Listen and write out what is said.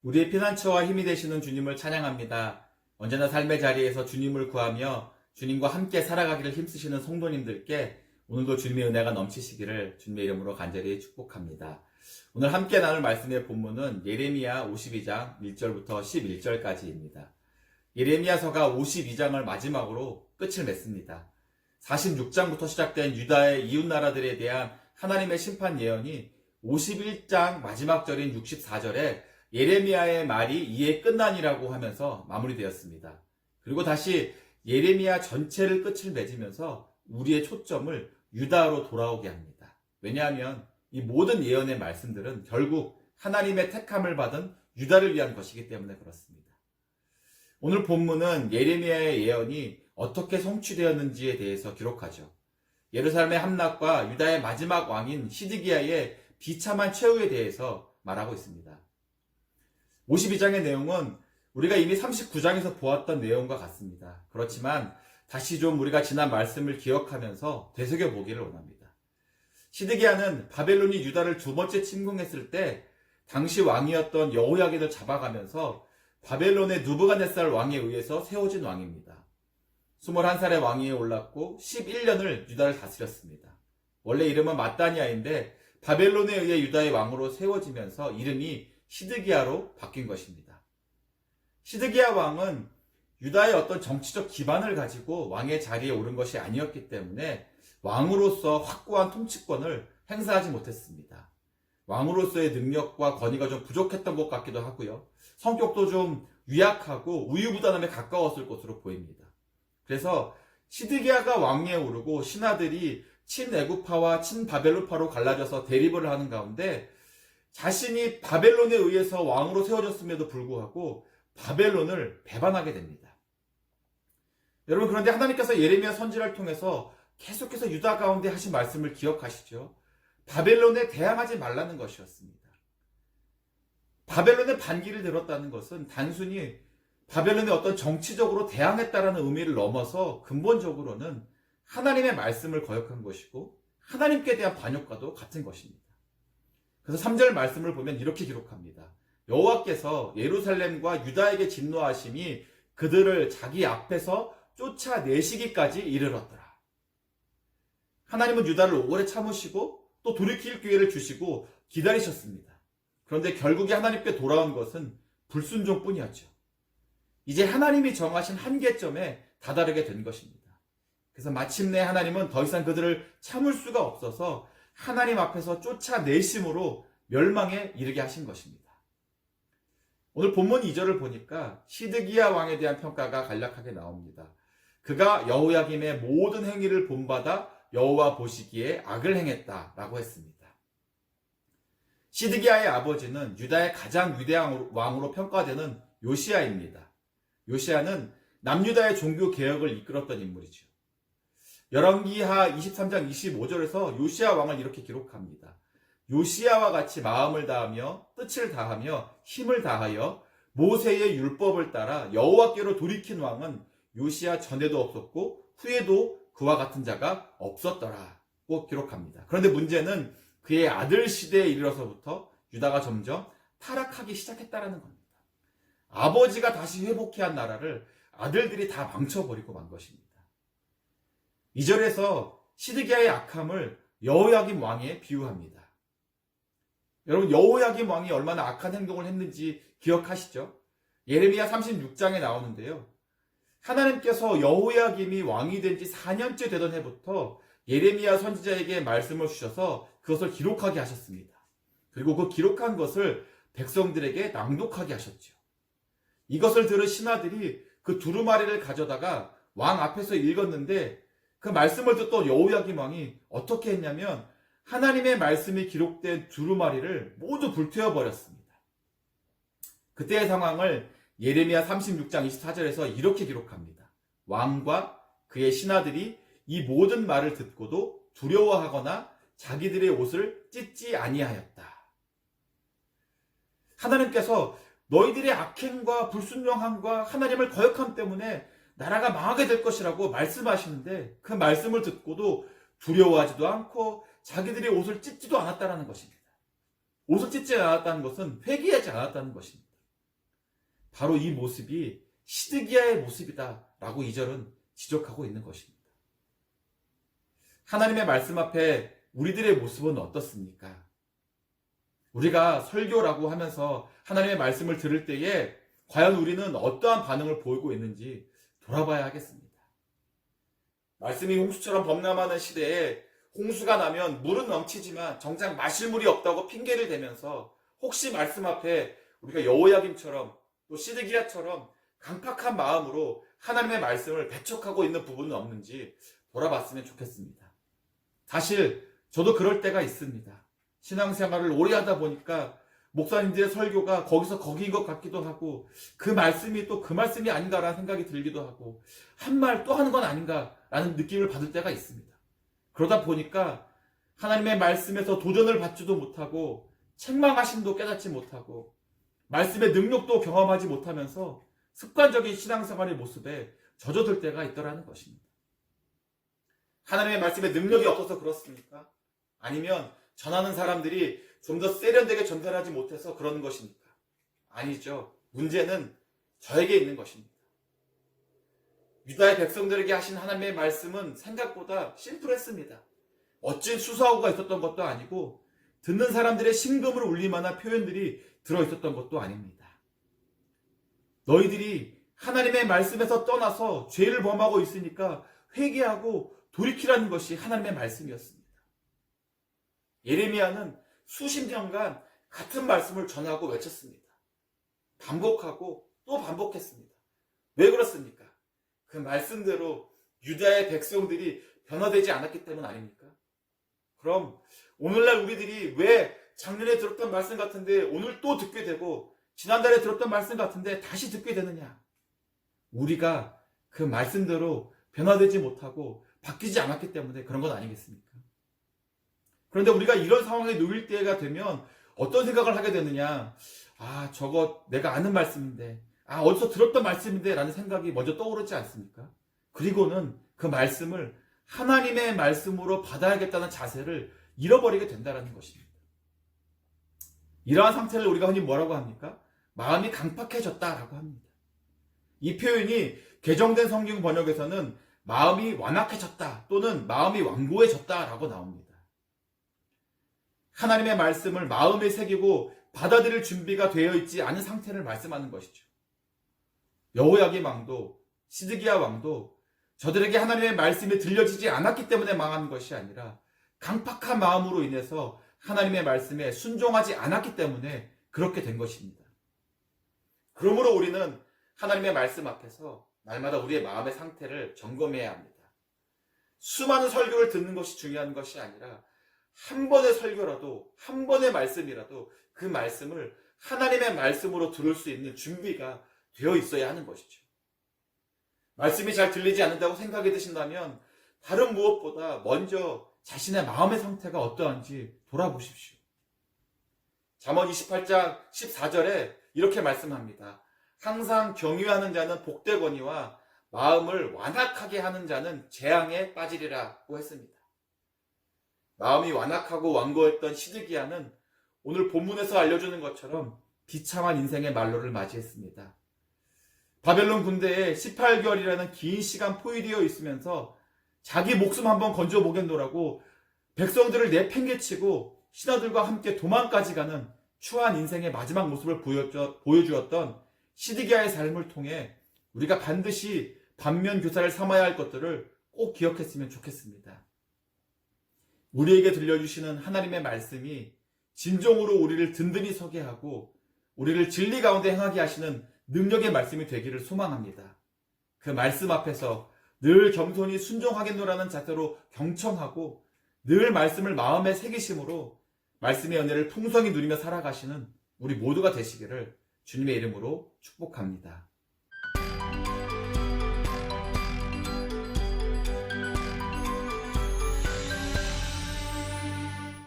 우리의 피난처와 힘이 되시는 주님을 찬양합니다. 언제나 삶의 자리에서 주님을 구하며 주님과 함께 살아가기를 힘쓰시는 성도님들께 오늘도 주님의 은혜가 넘치시기를 주님의 이름으로 간절히 축복합니다. 오늘 함께 나눌 말씀의 본문은 예레미야 52장 1절부터 11절까지입니다. 예레미야서가 52장을 마지막으로 끝을 맺습니다. 46장부터 시작된 유다의 이웃나라들에 대한 하나님의 심판 예언이 51장 마지막 절인 64절에 예레미야의 말이 이에 끝나니라고 하면서 마무리되었습니다. 그리고 다시 예레미야 전체를 끝을 맺으면서 우리의 초점을 유다로 돌아오게 합니다. 왜냐하면 이 모든 예언의 말씀들은 결국 하나님의 택함을 받은 유다를 위한 것이기 때문에 그렇습니다. 오늘 본문은 예레미야의 예언이 어떻게 성취되었는지에 대해서 기록하죠. 예루살렘의 함락과 유다의 마지막 왕인 시드기야의 비참한 최후에 대해서 말하고 있습니다. 52장의 내용은 우리가 이미 39장에서 보았던 내용과 같습니다. 그렇지만 다시 좀 우리가 지난 말씀을 기억하면서 되새겨보기를 원합니다. 시드기야는 바벨론이 유다를 두 번째 침공했을 때 당시 왕이었던 여호야긴을 잡아가면서 바벨론의 느부갓네살 왕에 의해서 세워진 왕입니다. 21살의 왕위에 올랐고 11년을 유다를 다스렸습니다. 원래 이름은 마따니아인데 바벨론에 의해 유다의 왕으로 세워지면서 이름이 시드기야로 바뀐 것입니다. 시드기야 왕은 유다의 어떤 정치적 기반을 가지고 왕의 자리에 오른 것이 아니었기 때문에 왕으로서 확고한 통치권을 행사하지 못했습니다. 왕으로서의 능력과 권위가 좀 부족했던 것 같기도 하고요. 성격도 좀 유약하고 우유부단함에 가까웠을 것으로 보입니다. 그래서 시드기야가 왕위에 오르고 신하들이 친애굽파와 친바벨론파로 갈라져서 대립을 하는 가운데 자신이 바벨론에 의해서 왕으로 세워졌음에도 불구하고 바벨론을 배반하게 됩니다. 여러분, 그런데 하나님께서 예레미야 선지자를 통해서 계속해서 유다 가운데 하신 말씀을 기억하시죠? 바벨론에 대항하지 말라는 것이었습니다. 바벨론의 반기를 들었다는 것은 단순히 바벨론의 어떤 정치적으로 대항했다라는 의미를 넘어서 근본적으로는 하나님의 말씀을 거역한 것이고 하나님께 대한 반역과도 같은 것입니다. 그래서 3절 말씀을 보면 이렇게 기록합니다. 여호와께서 예루살렘과 유다에게 진노하심이 그들을 자기 앞에서 쫓아내시기까지 이르렀더라. 하나님은 유다를 오래 참으시고 또 돌이킬 기회를 주시고 기다리셨습니다. 그런데 결국에 하나님께 돌아온 것은 불순종뿐이었죠. 이제 하나님이 정하신 한계점에 다다르게 된 것입니다. 그래서 마침내 하나님은 더 이상 그들을 참을 수가 없어서 하나님 앞에서 쫓아내심으로 멸망에 이르게 하신 것입니다. 오늘 본문 2절을 보니까 시드기야 왕에 대한 평가가 간략하게 나옵니다. 그가 여호야김의 모든 행위를 본받아 여호와 보시기에 악을 행했다라고 했습니다. 시드기야의 아버지는 유다의 가장 위대한 왕으로 평가되는 요시야입니다. 요시야는 남유다의 종교 개혁을 이끌었던 인물이죠. 열왕기하 23장 25절에서 요시야 왕을 이렇게 기록합니다. 요시야와 같이 마음을 다하며 뜻을 다하며 힘을 다하여 모세의 율법을 따라 여호와께로 돌이킨 왕은 요시야 전에도 없었고 후에도 그와 같은 자가 없었더라고 기록합니다. 그런데 문제는 그의 아들 시대에 이르러서부터 유다가 점점 타락하기 시작했다는 겁니다. 아버지가 다시 회복해야 한 나라를 아들들이 다 망쳐버리고 만 것입니다. 2절에서 시드기야의 악함을 여호야김 왕에 비유합니다. 여러분, 여호야김 왕이 얼마나 악한 행동을 했는지 기억하시죠? 예레미야 36장에 나오는데요. 하나님께서 여호야김이 왕이 된 지 4년째 되던 해부터 예레미야 선지자에게 말씀을 주셔서 그것을 기록하게 하셨습니다. 그리고 그 기록한 것을 백성들에게 낭독하게 하셨죠. 이것을 들은 신하들이 그 두루마리를 가져다가 왕 앞에서 읽었는데 그 말씀을 듣던 여호야김 왕이 어떻게 했냐면 하나님의 말씀이 기록된 두루마리를 모두 불태워 버렸습니다. 그때의 상황을 예레미야 36장 24절에서 이렇게 기록합니다. 왕과 그의 신하들이 이 모든 말을 듣고도 두려워하거나 자기들의 옷을 찢지 아니하였다. 하나님께서 너희들의 악행과 불순종함과 하나님을 거역함 때문에 나라가 망하게 될 것이라고 말씀하시는데 그 말씀을 듣고도 두려워하지도 않고 자기들의 옷을 찢지도 않았다는 것입니다. 옷을 찢지 않았다는 것은 회개하지 않았다는 것입니다. 바로 이 모습이 시드기야의 모습이다라고 2절은 지적하고 있는 것입니다. 하나님의 말씀 앞에 우리들의 모습은 어떻습니까? 우리가 설교라고 하면서 하나님의 말씀을 들을 때에 과연 우리는 어떠한 반응을 보이고 있는지 돌아봐야 하겠습니다. 말씀이 홍수처럼 범람하는 시대에 홍수가 나면 물은 넘치지만 정작 마실 물이 없다고 핑계를 대면서 혹시 말씀 앞에 우리가 여호야김처럼 또 시드기야처럼 강팍한 마음으로 하나님의 말씀을 배척하고 있는 부분은 없는지 돌아봤으면 좋겠습니다. 사실 저도 그럴 때가 있습니다. 신앙생활을 오래 하다 보니까 목사님들의 설교가 거기서 거기인 것 같기도 하고 그 말씀이 또 그 말씀이 아닌가라는 생각이 들기도 하고 한 말 또 하는 건 아닌가라는 느낌을 받을 때가 있습니다. 그러다 보니까 하나님의 말씀에서 도전을 받지도 못하고 책망하심도 깨닫지 못하고 말씀의 능력도 경험하지 못하면서 습관적인 신앙생활의 모습에 젖어들 때가 있더라는 것입니다. 하나님의 말씀에 능력이 없어서 그렇습니까? 아니면 전하는 사람들이 좀 더 세련되게 전달하지 못해서 그러는 것입니까? 아니죠. 문제는 저에게 있는 것입니다. 유다의 백성들에게 하신 하나님의 말씀은 생각보다 심플했습니다. 멋진 수사어가 있었던 것도 아니고 듣는 사람들의 심금을 울릴 만한 표현들이 들어있었던 것도 아닙니다. 너희들이 하나님의 말씀에서 떠나서 죄를 범하고 있으니까 회개하고 돌이키라는 것이 하나님의 말씀이었습니다. 예레미야는 수십 년간 같은 말씀을 전하고 외쳤습니다. 반복하고 또 반복했습니다. 왜 그렇습니까? 그 말씀대로 유다의 백성들이 변화되지 않았기 때문 아닙니까? 그럼 오늘날 우리들이 왜 작년에 들었던 말씀 같은데 오늘 또 듣게 되고 지난달에 들었던 말씀 같은데 다시 듣게 되느냐? 우리가 그 말씀대로 변화되지 못하고 바뀌지 않았기 때문에 그런 건 아니겠습니까? 그런데 우리가 이런 상황에 놓일 때가 되면 어떤 생각을 하게 되느냐? 아, 저거 내가 아는 말씀인데, 아, 어디서 들었던 말씀인데 라는 생각이 먼저 떠오르지 않습니까? 그리고는 그 말씀을 하나님의 말씀으로 받아야겠다는 자세를 잃어버리게 된다는 것입니다. 이러한 상태를 우리가 흔히 뭐라고 합니까? 마음이 강팍해졌다라고 합니다. 이 표현이 개정된 성경 번역에서는 마음이 완악해졌다 또는 마음이 완고해졌다라고 나옵니다. 하나님의 말씀을 마음에 새기고 받아들일 준비가 되어 있지 않은 상태를 말씀하는 것이죠. 여호야김 왕도 시드기야 왕도 저들에게 하나님의 말씀이 들려지지 않았기 때문에 망한 것이 아니라 강팍한 마음으로 인해서 하나님의 말씀에 순종하지 않았기 때문에 그렇게 된 것입니다. 그러므로 우리는 하나님의 말씀 앞에서 날마다 우리의 마음의 상태를 점검해야 합니다. 수많은 설교를 듣는 것이 중요한 것이 아니라 한 번의 설교라도 한 번의 말씀이라도 그 말씀을 하나님의 말씀으로 들을 수 있는 준비가 되어 있어야 하는 것이죠. 말씀이 잘 들리지 않는다고 생각이 드신다면 다른 무엇보다 먼저 자신의 마음의 상태가 어떠한지 돌아보십시오. 잠언 28장 14절에 이렇게 말씀합니다. 항상 경유하는 자는 복되거니와 마음을 완악하게 하는 자는 재앙에 빠지리라고 했습니다. 마음이 완악하고 완고했던 시드기야는 오늘 본문에서 알려주는 것처럼 비참한 인생의 말로를 맞이했습니다. 바벨론 군대에 18개월이라는 긴 시간 포위되어 있으면서 자기 목숨 한번 건져보겠노라고 백성들을 내팽개치고 신하들과 함께 도망까지 가는 추한 인생의 마지막 모습을 보여주었던 시드기야의 삶을 통해 우리가 반드시 반면교사를 삼아야 할 것들을 꼭 기억했으면 좋겠습니다. 우리에게 들려주시는 하나님의 말씀이 진정으로 우리를 든든히 서게 하고 우리를 진리 가운데 행하게 하시는 능력의 말씀이 되기를 소망합니다. 그 말씀 앞에서 늘 겸손히 순종하겠노라는 자세로 경청하고 늘 말씀을 마음에 새기심으로 말씀의 은혜를 풍성히 누리며 살아가시는 우리 모두가 되시기를 주님의 이름으로 축복합니다.